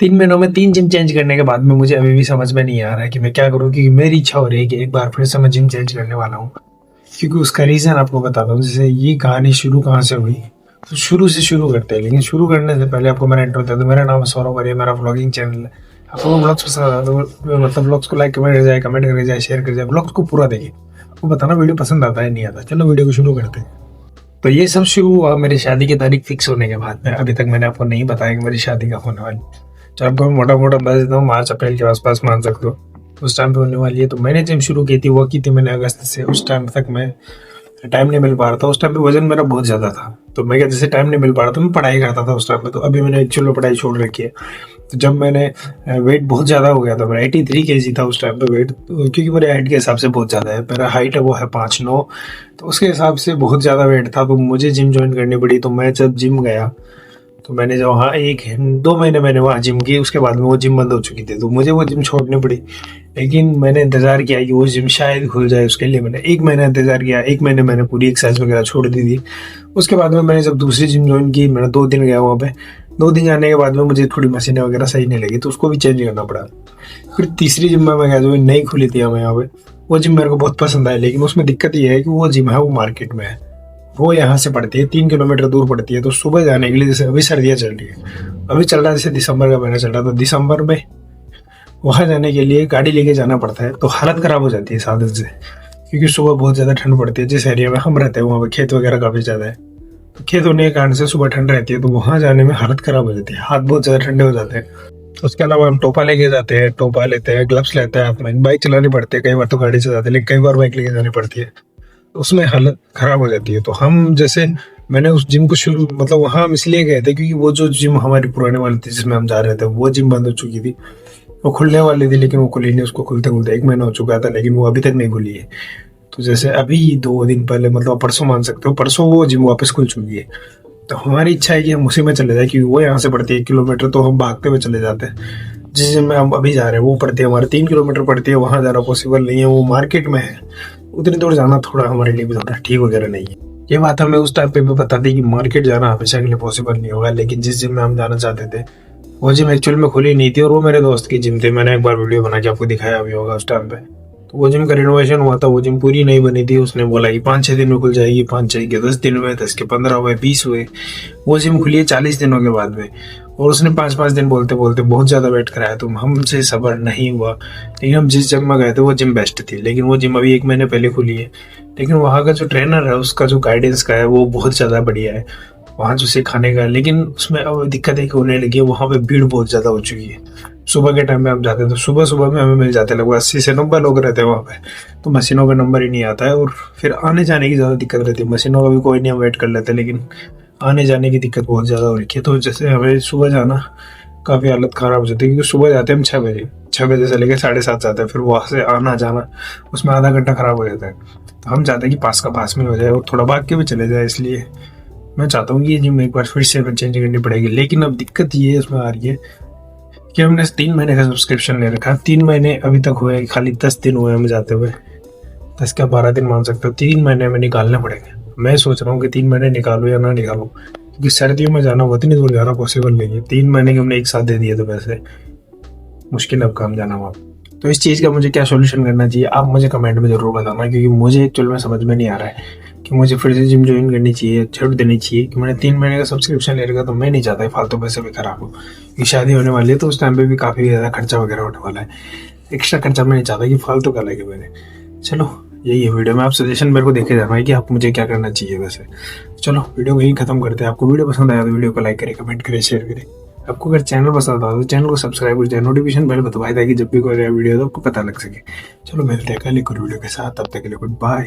3 महीनों में 3 gym change करने के बाद में मुझे अभी भी समझ में नहीं आ रहा है कि मैं क्या करूँ, क्योंकि मेरी इच्छा हो रही है कि एक बार फिर से मैं जिम चेंज करने वाला हूँ। क्योंकि उसका रीज़न आपको बताता हूँ। जैसे ये कहानी शुरू कहाँ से हुई, तो शुरू से शुरू करते हैं। लेकिन शुरू करने से पहले आपको मेरा इंट्रो बता दूँ। मेरा नाम है सौरभ और ये मेरा व्लॉगिंग चैनल है। आपको ब्लॉग्स पसंद आता है तो मतलब ब्लॉग्स को लाइक कमेंट कर जाए, शेयर कर जाए, ब्लॉग्स को पूरा देखिए। आपको बताना वीडियो पसंद आता है नहीं आता। चलो वीडियो को शुरू करते हैं। तो ये सब शुरू हुआ मेरी शादी की तारीख फिक्स होने के बाद में। अभी तक मैंने आपको नहीं बताया कि मेरी शादी कब होने वाली। तो आपको मैं मोटा मोटा बता देता हूँ, मार्च अप्रैल के आसपास मान सकते हो, उस टाइम पे होने वाली है। तो मैंने जिम शुरू की थी, वो की थी मैंने अगस्त से। उस टाइम तक मैं टाइम नहीं मिल पा रहा था। उस टाइम पे वजन मेरा बहुत ज़्यादा था, तो मैं क्या जैसे टाइम नहीं मिल पा रहा था, मैं पढ़ाई करता था उस टाइम पे। तो अभी मैंने एक्चुअल में पढ़ाई छोड़ रखी है। तो जब मैंने वेट बहुत ज़्यादा हो गया था, मेरा 83 kg था उस टाइम पे वेट, क्योंकि मेरे हाइट के हिसाब से बहुत ज़्यादा है। मेरा हाइट है वो है 5'9", तो उसके हिसाब से बहुत ज़्यादा वेट था। तो मुझे जिम ज्वाइन करनी पड़ी। तो मैं जब जिम गया तो मैंने जब वहाँ 1-2 महीने मैंने वहाँ जिम की, उसके बाद में वो जिम बंद हो चुकी थी, तो मुझे वो जिम छोड़नी पड़ी। लेकिन मैंने इंतज़ार किया कि वो जिम शायद खुल जाए, उसके लिए मैंने 1 महीना इंतज़ार किया। 1 महीने मैंने पूरी एक्सरसाइज वगैरह छोड़ दी थी। उसके बाद में मैंने जब दूसरी जिम ज्वाइन की, मैंने 2 दिन गया वहाँ पे। 2 दिन जाने के बाद में मुझे थोड़ी मशीनें वगैरह सही नहीं लगी, तो उसको भी चेंज करना पड़ा। फिर तीसरी जिम में मैं गया जो नई खुली थी हमें यहाँ पे। वो जिम मेरे को बहुत पसंद आई, लेकिन उसमें दिक्कत ये है कि वो जिम है वो मार्केट में है। वो यहाँ से पड़ती है 3 किलोमीटर दूर पड़ती है। तो सुबह जाने के लिए, जैसे अभी सर्दियाँ चल रही है, अभी चल रहा है जैसे दिसंबर का महीना चल रहा, तो दिसंबर में वहाँ जाने के लिए गाड़ी लेके जाना पड़ता है। तो हालत ख़राब हो जाती है साधन से, क्योंकि सुबह बहुत ज़्यादा ठंड पड़ती है। जिस एरिया में हम रहते हैं वहाँ पर खेत वगैरह काफ़ी ज़्यादा है, तो खेत होने के कारण से सुबह ठंड रहती है। तो वहाँ जाने में हालत ख़राब हो जाती है, हाथ बहुत ज़्यादा ठंडे हो जाते हैं। उसके अलावा हम टोपा लेके जाते हैं, टोपा लेते हैं, ग्लव्स लेते हैं, हाथ में बाइक चलानी पड़ती है। कई बार तो गाड़ी से जाते हैं, लेकिन कई बार बाइक लेके जानी पड़ती है, उसमें हालत ख़राब हो जाती है। तो हम जैसे मैंने उस जिम को शुरू मतलब वहाँ हम इसलिए गए थे क्योंकि वो जो जिम हमारी पुराने वाली थी जिसमें हम जा रहे थे, वो जिम बंद हो चुकी थी। वो खुलने वाली थी, लेकिन वो खुली नहीं। उसको खुलते खुलते 1 महीना हो चुका था, लेकिन वो अभी तक नहीं खुली है। तो जैसे अभी 2 दिन पहले, मतलब परसों मान सकते हो, परसों वो जिम वापस खुल चुकी है। तो हमारी इच्छा है कि हम उसी में चले जाए, क्योंकि वो यहाँ से पड़ती है 1 किलोमीटर, तो हम भागते हुए चले जाते हैं। जिस जिम में हम अभी जा रहे हैं वो पड़ती है हमारे 3 किलोमीटर पड़ती है। वहाँ जाना पॉसिबल नहीं है, वो मार्केट में है। उतनी दूर जाना थोड़ा हमारे लिए भी थोड़ा ठीक वगैरह नहीं है। ये बात हमें उस टाइम पे भी पता थी कि मार्केट जाना हमेशा के लिए पॉसिबल नहीं होगा। लेकिन जिस जिम में हम जाना चाहते थे वो जिम एक्चुअल में खुली नहीं थी, और वो मेरे दोस्त की जिम थी। मैंने एक बार वीडियो बना के आपको दिखाया भी होगा उस टाइम पे। तो वो जिम का रिनोवेशन हुआ था, वो जिम पूरी नहीं बनी थी। उसने बोला कि 5-6 दिन में खुल जाएगी, 5-6 के 10 दिन हुए, 10 के 15 हुए, 20 हुए। वो जिम खुली है 40 दिनों के बाद में, और उसने 5-5 दिन बोलते बोलते बहुत ज़्यादा वेट कराया। तो हमसे सब्र नहीं हुआ। लेकिन हम जिस जिम में गए थे वो जिम बेस्ट थी, लेकिन वो जिम अभी 1 महीने पहले खुली है। लेकिन वहाँ का जो ट्रेनर है, उसका जो गाइडेंस का है, वो बहुत ज़्यादा बढ़िया है। वहाँ जो सिखाने का है, लेकिन उसमें अब दिक्कत है कि होने लगी है, वहाँ पे भीड़ बहुत ज़्यादा हो चुकी है। सुबह के टाइम में हम जाते हैं तो सुबह सुबह में हमें मिल जाते हैं लगभग 80 से 90 लोग रहते हैं वहाँ पे। तो मशीनों पे नंबर ही नहीं आता है, और फिर आने जाने की ज़्यादा दिक्कत रहती है। मशीनों का भी कोई नहीं, हम वेट कर लेते हैं, लेकिन आने जाने की दिक्कत बहुत ज़्यादा हो रही है। तो जैसे हमें सुबह जाना काफ़ी हालत ख़राब हो जाती है, क्योंकि सुबह जाते हैं हम 6 बजे से लेकर 7:30 जाते हैं। फिर वहाँ से आना जाना उसमें आधा घंटा ख़राब हो जाता है। तो हम चाहते हैं कि पास का पास में हो जाए और थोड़ा भाग के भी चले जाए। इसलिए मैं चाहता हूँ कि ये जिम एक बार फिर से चेंज करनी पड़ेगी। लेकिन अब दिक्कत ये इसमें आ रही है कि हमने 3 महीने का सब्सक्रिप्शन ले रखा है। 3 महीने अभी तक हुए, खाली 10 दिन हुए हमें जाते हुए, 10 क्या 12 दिन मान सकते हो। 3 महीने में निकालने पड़ेंगे। मैं सोच रहा हूँ कि 3 महीने निकालूँ या ना निकालूँ, क्योंकि सर्दियों में जाना उतनी दूर जाना पॉसिबल नहीं है। 3 महीने के हमने एक साथ दे दिए, तो वैसे मुश्किल अब काम जाना वहाँ। तो इस चीज़ का मुझे क्या सोल्यूशन करना चाहिए, आप मुझे कमेंट में ज़रूर बताना, क्योंकि मुझे एक्चुअल में समझ में नहीं आ रहा है कि मुझे फिर से जिम ज्वाइन करनी चाहिए, छोड़ देनी चाहिए। कि मैंने 3 महीने का सब्सक्रिप्शन ले रखा, तो मैं नहीं चाहता फालतू पैसे भी खराब हो। कि शादी होने वाली है, तो उस टाइम पे भी काफ़ी ज़्यादा खर्चा वगैरह होने वाला है। एक्स्ट्रा खर्चा मैं नहीं चाहता कि फालतू का लगे मैंने। चलो यही है वीडियो में, आप सजेशन मेरे को देखे जाना है कि आप मुझे क्या करना चाहिए वैसे। चलो वीडियो को यहीं खत्म करते हैं। आपको वीडियो पसंद आया तो वीडियो को लाइक करें, कमेंट करें, शेयर करें। आपको अगर चैनल पसंद आता तो चैनल को सब्सक्राइब कर जाए, नोटिफिकेशन बेल दबाए, ताकि जब भी कोई नया वीडियो तो आपको पता लग सके। चलो मिलते हैं कल एक और वीडियो के साथ, तब तक के लिए गुड बाय।